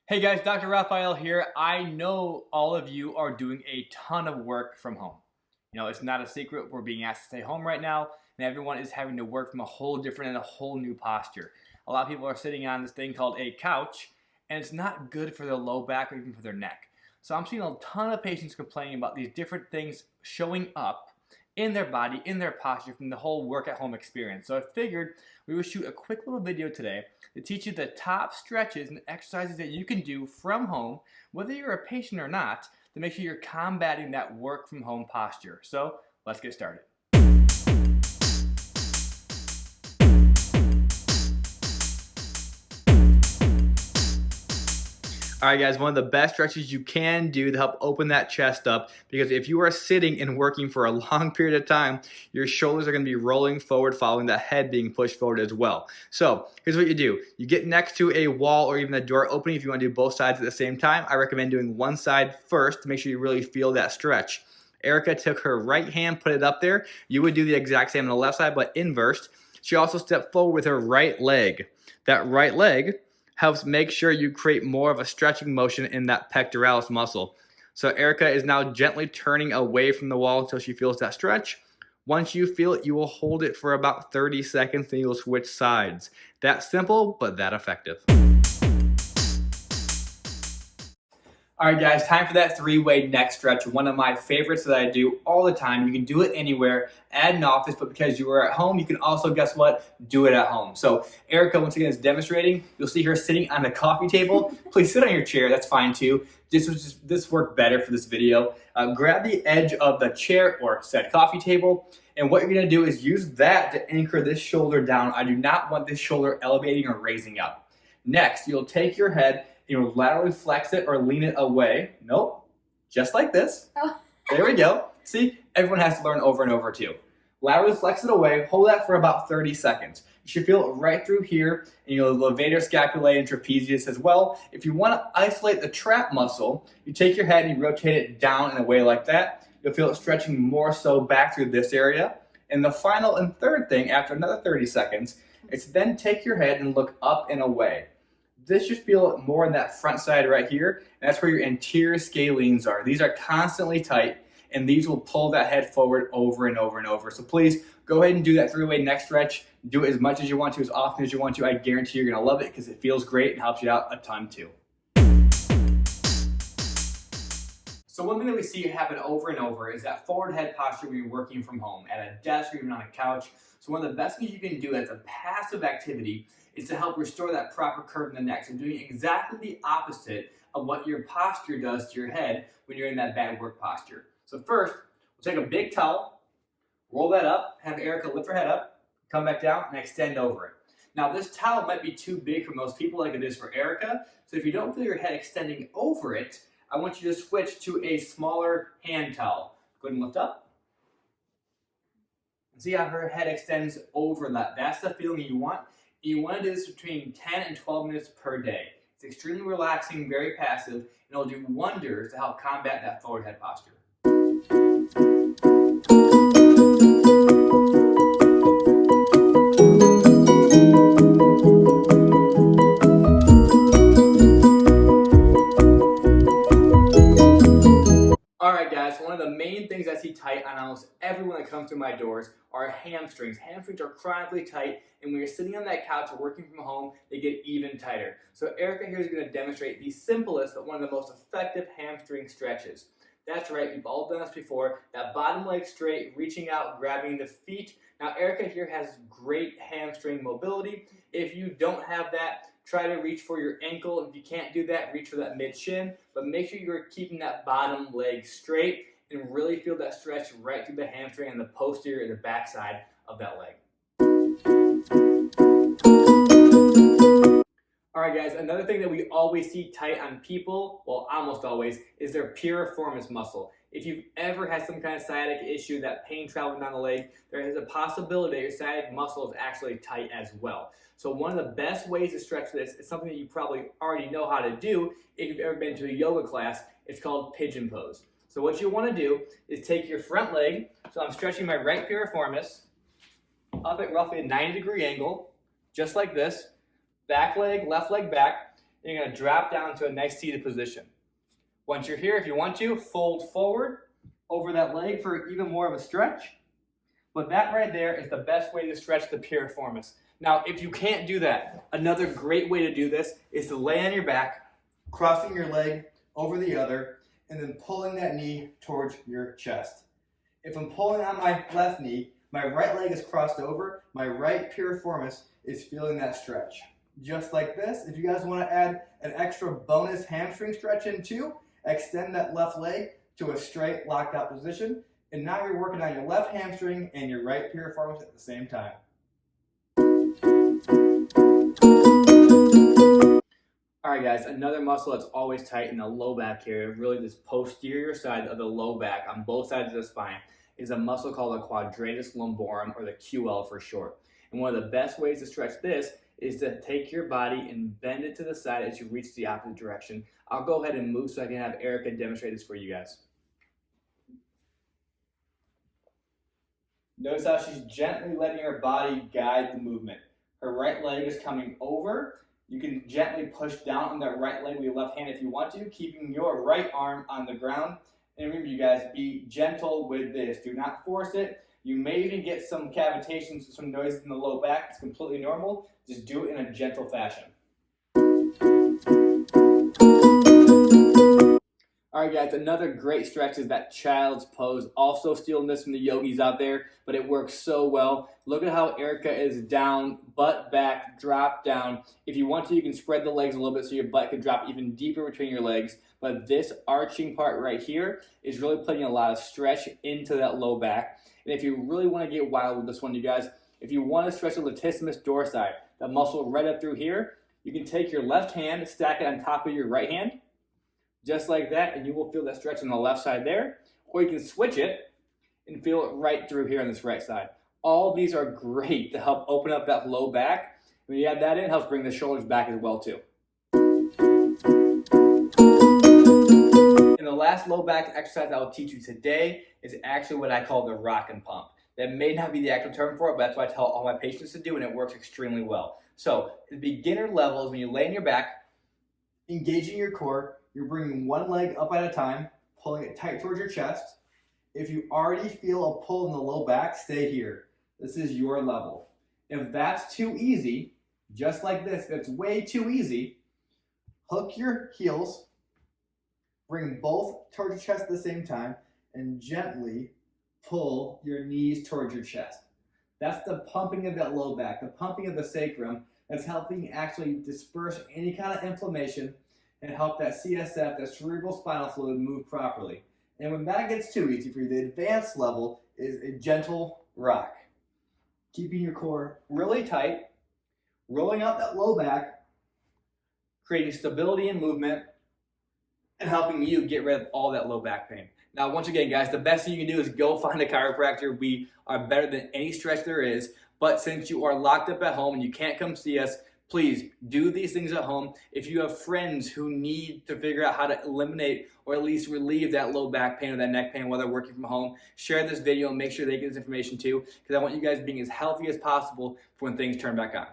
Hey guys, Dr. Rafael here. I know all of you are doing a ton of work from home. You know, it's not a secret we're being asked to stay home right now, and everyone is having to work from a whole different and a whole new posture. A lot of people are sitting on this thing called a couch, and it's not good for their low back or even for their neck. So I'm seeing a ton of patients complaining about these different things showing up in their body, in their posture from the whole work at home experience. So I figured we would shoot a quick little video today to teach you the top stretches and exercises that you can do from home, whether you're a patient or not, to make sure you're combating that work from home posture. So let's get started. All right, guys, one of the best stretches you can do to help open that chest up, because if you are sitting and working for a long period of time, your shoulders are going to be rolling forward following the head being pushed forward as well. So here's what you do. You get next to a wall or even a door opening. If you want to do both sides at the same time, I recommend doing one side first to make sure you really feel that stretch. Erica took her right hand, put it up there. You would do the exact same on the left side, but inverse. She also stepped forward with her right leg. That right leg helps make sure you create more of a stretching motion in that pectoralis muscle. So Erica is now gently turning away from the wall until she feels that stretch. Once you feel it, you will hold it for about 30 seconds, then you will switch sides. That simple, but that effective. All right, guys, time for that three-way neck stretch. One of my favorites that I do all the time. You can do it anywhere at an office, but because you are at home, you can also, guess what, do it at home. So Erica, once again, is demonstrating. You'll see her sitting on the coffee table. Please sit on your chair. That's fine, too. This worked better for this video. Grab the edge of the chair or said coffee table, and what you're going to do is use that to anchor this shoulder down. I do not want this shoulder elevating or raising up. Next, you'll take your head, you laterally flex it or lean it away. Nope, just like this. Oh. There we go. See, everyone has to learn over and over too. Laterally flex it away, hold that for about 30 seconds. You should feel it right through here, and you'll levator scapulae and trapezius as well. If you want to isolate the trap muscle, you take your head and you rotate it down in a way like that. You'll feel it stretching more so back through this area. And the final and third thing, after another 30 seconds, is then take your head and look up and away. This should feel more in that front side right here, and that's where your anterior scalenes are. These are constantly tight, and these will pull that head forward over and over and over. So please go ahead and do that three-way neck stretch. Do it as much as you want to, as often as you want to. I guarantee you're gonna love it because it feels great and helps you out a ton too. So one thing that we see happen over and over is that forward head posture when you're working from home, at a desk or even on a couch. So one of the best things you can do as a passive activity is to help restore that proper curve in the neck. So doing exactly the opposite of what your posture does to your head when you're in that bad work posture. So first, we'll take a big towel, roll that up, have Erica lift her head up, come back down, and extend over it. Now this towel might be too big for most people like it is for Erica, so if you don't feel your head extending over it, I want you to switch to a smaller hand towel. Go ahead and lift up. See how her head extends over that. That's the feeling you want. You want to do this between 10 and 12 minutes per day. It's extremely relaxing, very passive, and it'll do wonders to help combat that forward head posture. Alright guys, one of the main things I see tight on almost everyone that comes through my doors are hamstrings. Hamstrings are chronically tight, and when you're sitting on that couch or working from home, they get even tighter. So Erica here is going to demonstrate the simplest but one of the most effective hamstring stretches. That's right, you've all done this before. That bottom leg straight, reaching out, grabbing the feet. Now Erica here has great hamstring mobility. If you don't have that, try to reach for your ankle. If you can't do that, reach for that mid-shin. But make sure you're keeping that bottom leg straight and really feel that stretch right through the hamstring and the posterior and the backside of that leg. Alright guys, another thing that we always see tight on people, well almost always, is their piriformis muscle. If you've ever had some kind of sciatic issue, that pain traveling down the leg, there is a possibility that your sciatic muscle is actually tight as well. So one of the best ways to stretch this is something that you probably already know how to do if you've ever been to a yoga class. It's called pigeon pose. So what you want to do is take your front leg, so I'm stretching my right piriformis up at roughly a 90-degree angle, just like this. Back leg, left leg back. and you're gonna drop down to a nice seated position. Once you're here, if you want to, fold forward over that leg for even more of a stretch. But that right there is the best way to stretch the piriformis. Now, if you can't do that, another great way to do this is to lay on your back, crossing your leg over the other, and then pulling that knee towards your chest. If I'm pulling on my left knee, my right leg is crossed over, my right piriformis is feeling that stretch. Just like this. If you guys want to add an extra bonus hamstring stretch in too, extend that left leg to a straight locked out position, and now you're working on your left hamstring and your right piriformis at the same time. Alright guys, another muscle that's always tight in the low back area, really this posterior side of the low back on both sides of the spine, is a muscle called the Quadratus Lumborum, or the QL for short. And one of the best ways to stretch this is to take your body and bend it to the side as you reach the opposite direction. I'll go ahead and move so I can have Erica demonstrate this for you guys. Notice how she's gently letting her body guide the movement. Her right leg is coming over. You can gently push down on that right leg with your left hand if you want to, keeping your right arm on the ground. And remember, you guys, be gentle with this. Do not force it. You may even get some cavitations, some noises in the low back. It's completely normal. Just do it in a gentle fashion. Alright guys, another great stretch is that child's pose. Also stealing this from the yogis out there, but it works so well. Look at how Erica is down, butt back, drop down. If you want to, you can spread the legs a little bit so your butt can drop even deeper between your legs. But this arching part right here is really putting a lot of stretch into that low back. And if you really want to get wild with this one, you guys, if you want to stretch the latissimus dorsi, that muscle right up through here, you can take your left hand, stack it on top of your right hand, just like that, and you will feel that stretch on the left side there. Or you can switch it and feel it right through here on this right side. All these are great to help open up that low back. When you add that in, it helps bring the shoulders back as well too. And the last low back exercise I will teach you today is actually what I call the rock and pump. That may not be the actual term for it, but that's what I tell all my patients to do, and it works extremely well. So the beginner level is when you lay on your back, engaging your core. You're bringing one leg up at a time, pulling it tight towards your chest. If you already feel a pull in the low back, stay here. This is your level. If that's too easy, just like this, if it's way too easy, hook your heels, bring both towards your chest at the same time, and gently pull your knees towards your chest. That's the pumping of that low back, the pumping of the sacrum. That's helping actually disperse any kind of inflammation and help that CSF, that cerebral spinal fluid, move properly. And when that gets too easy for you, the advanced level is a gentle rock. Keeping your core really tight, rolling out that low back, creating stability and movement, and helping you get rid of all that low back pain. Now, once again, guys, the best thing you can do is go find a chiropractor. We are better than any stretch there is. But since you are locked up at home and you can't come see us, please do these things at home. If you have friends who need to figure out how to eliminate or at least relieve that low back pain or that neck pain while they're working from home, share this video and make sure they get this information too, because I want you guys being as healthy as possible for when things turn back on.